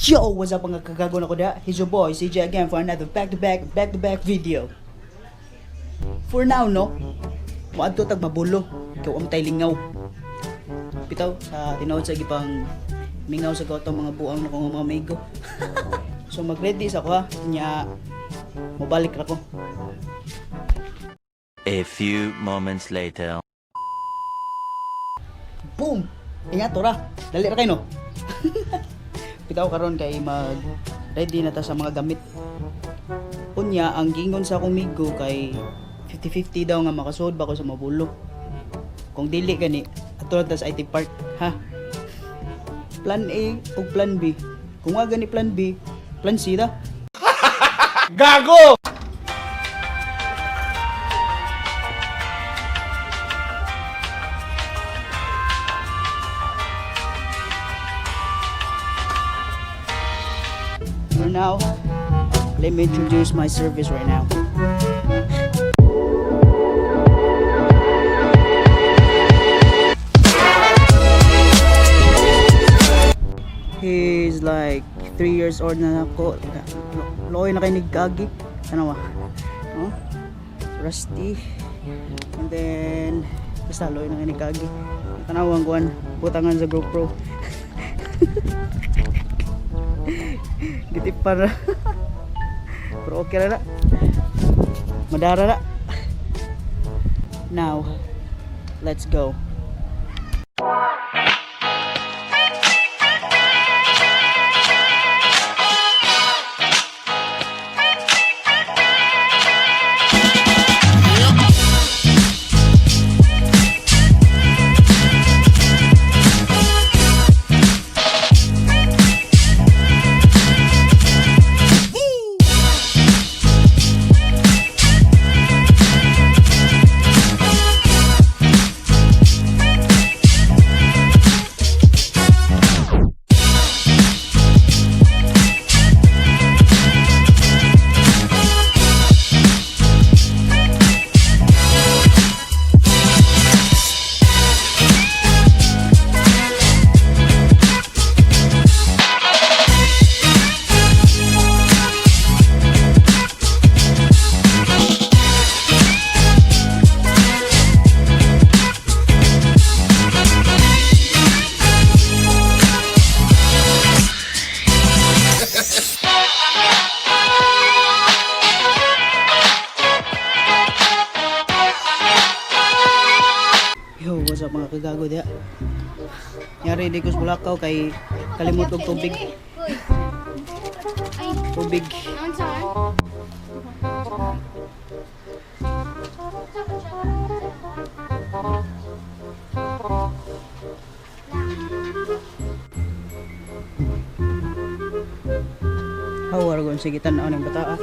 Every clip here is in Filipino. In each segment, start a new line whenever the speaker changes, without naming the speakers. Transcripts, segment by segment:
Yo, what's up mga kagago na ko da? Here's your boy, CJ again for another back-to-back video. For now, no? Maadto tag mabulo. Ikaw ang tay lingaw. Bitaw, sa tinawad sa gipang mingaw sa gato mga buang na kong mga amigo. So mag-ready sa ko ha. Nya, mabalik na ko.
A few moments later.
Boom! Ingat, tora. Dali ra kayo, no? Bitaw karon kay mag ready na ta sa mga gamit. Unya ang gingon sa akong migo kay 50-50 daw nga makasud ba ko sa mabulo. Kung dili gani atulad ta sa IT park, ha. Plan A o plan B. Kung nga gani plan B, plan C da.
Gago!
For now, let me introduce my service right now. He's like 3 years old na ako. Loy na kay nigkagi. Ano ba? Oh? Rusty. And then basta loy na kay nigkagi. Tanawang kuan, butangan sa GoPro. Gitip para. Pero okay na. Madara na. Now, let's go. Yo, what's up mga kagago diya? Nyari di ko sa Bulacau kay kalimot og tubig. Tubig. Wargon sige tan-aw ng bata.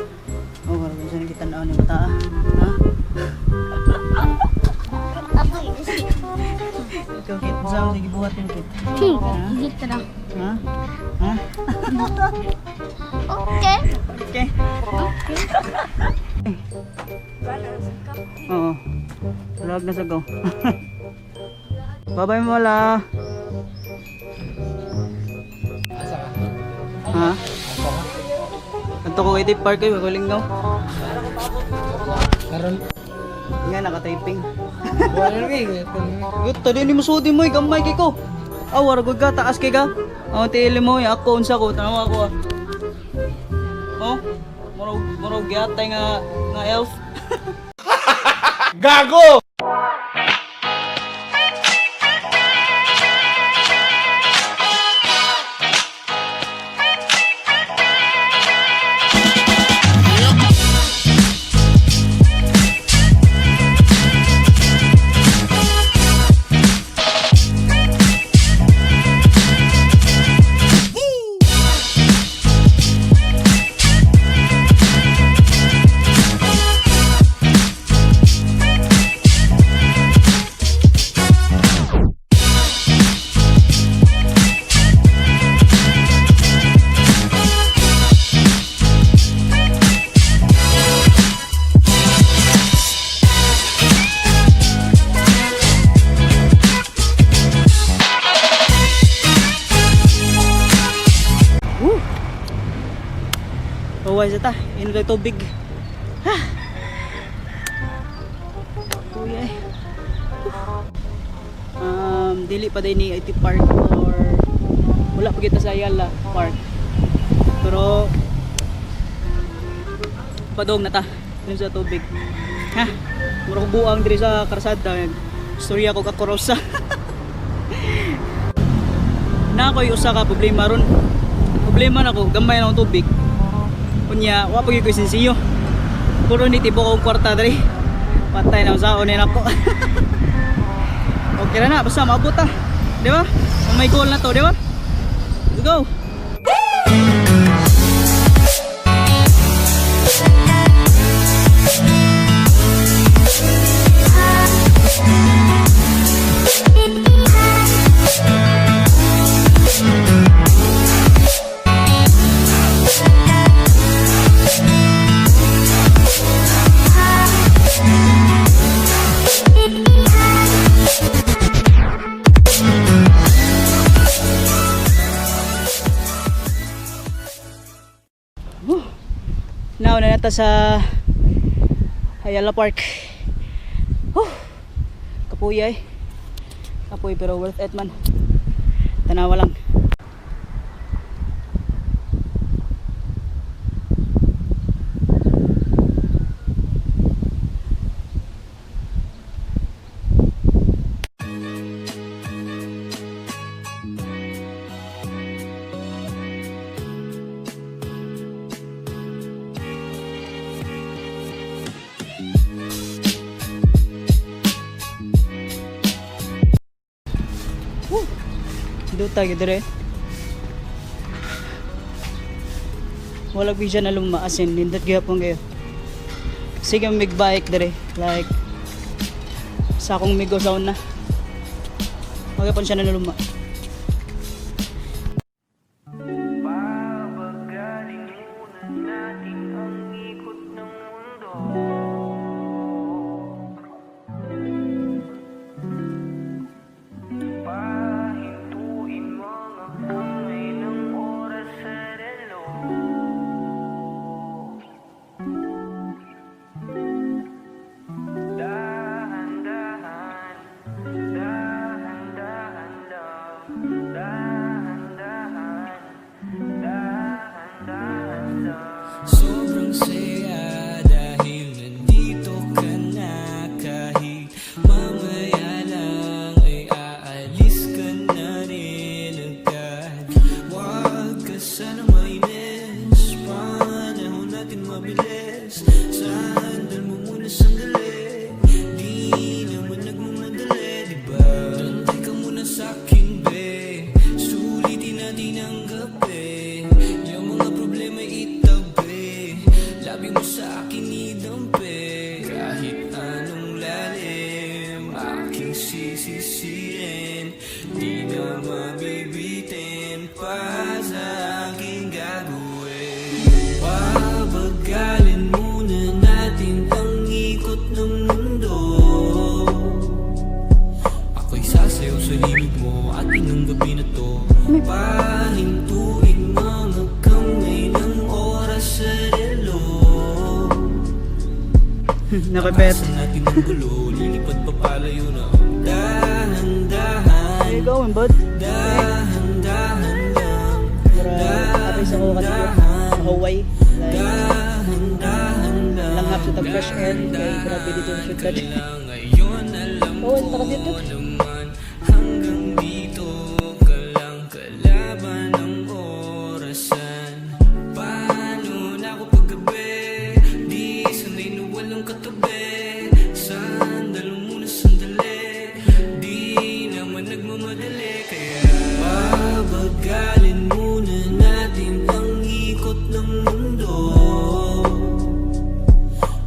Wargon sige tan-aw ng bata. Ha? Ikaw kit sa sige buhat yung kit.
Higit ka na.
Ha? Ha?
Okay.
Okay. Oo. Lag na sa go. Babay mo la. Ha? Kanto ko kay park kayo, magulingaw.
Karon
Nga naka-typing.
wala rin
Gut, tadi ni musudi mo gamay kay ko. War gud ka taas kay ka. Ang tiili mo ako unsa ko tanawa ko. Oh, murag gyatay nga elf.
Gago!
buhay sa ta. Inom tayo tubig. Ha. Kuya. Dili pa din ni IT Park or wala pa kita sa Ayala Park. Pero padong na ta dun sa tubig. Ha? Murag buang diri sa karsada. Storya ko kakorosa. Na ako'y usa ka problema ron. Problema na ko, gamay na akong tubig. Kunya, wa pag ko sinsiyo. Puro ni tibo kong kwarta diri. Patay na sa onin ako. Okay na, basta maabot ta. Di ba? May goal na to, di ba? Let's go! Nauna na ta sa Ayala Park. Kapuyay. Kapuy pero worth it man. Tanawa lang. Duta gitu dere. Walang bisa na lumaasin. Nindot gyapon kayo. Sige mig bike dere. Like sa akong migo sa una. Magapon siya na luma.
Sobrang saya dahil nandito ka na. Kahit mamaya lang ay aalis ka na rin agad. Huwag ka sana mainis, panahon natin mabilis. Sandal mo muna sandali, di naman nagmamadali, diba? Tantay ka muna sa'kin, be. Sulitin natin ang gabi. Yung mga problema itabi, labi mo sa akin idampi. Kahit anong lalim, aking sisisirin, di na mabibitin pa sa aking gagawin. Pabagalin muna natin ang ikot ng mundo. Ako'y sasayaw sa limit mo at inong gabi na to. Pahintuin mga kamay ng oras sa relo.
Nakabet.
Takasan natin ang gulo, lilipad pa palayo na. Dahan-dahan,
Where you going, bud?
dahan-dahan lang.
Para sa ko kasi sa Hawaii. Like
Dahan-dahan lang.
langhap sa tag fresh air. Kaya grabe dito sa syudad.
Kailangan ngayon alam mo
Oh, taka dito.
naman, hanggang dito ka lang kalaban ng orasan. Paano na ako paggabi, di sanay na walang katabi. Sandal mo muna sandali, di naman nagmamadali. Kaya pabagalin muna natin ang ikot ng mundo.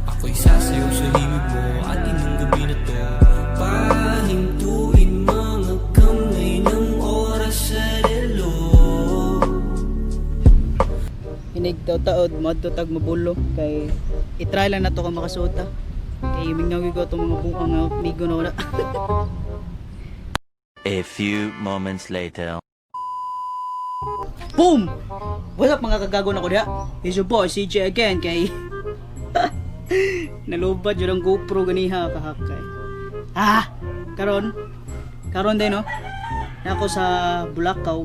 Ako'y sasayaw sa limit mo at inong gabi na to. Pahintuin mga kamay ng oras sa relo.
Hinigtaw-taod, madto-tag mabulo. Kay itry lang na to kung makasuota. Kay mingawi ko itong mga buang nga migo na wala.
A few moments later.
Boom! What's up mga kagago na ko diha? It's your boy CJ again kay nalubad yun ang GoPro ganiha kahakay. Karon din no. Ako sa Bulacau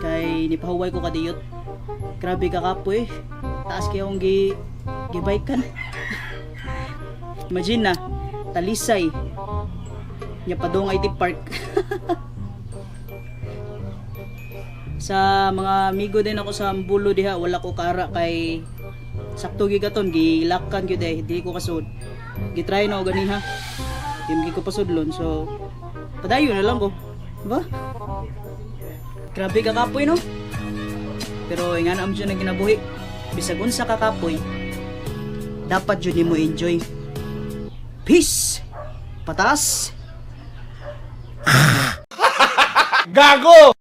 kay nipahuway ko kadiyot. Grabe ka kapoy. Taas kaya akong gibaikan. Imagine na, Talisay. Nya padong IT Park. Sa mga amigo din ako sa Ambulo diha, wala ko kara kay sakto gigaton gilakan gyud di ko kasud. Gitry na og ganiha. Di ko pasudlon so padayon na lang ko. Diba? Grabe ka kapoy no? Pero nga na siya na ginabuhi. Bisag unsa ka kapoy, dapat jud mo enjoy. Peace. Patas.
Gago!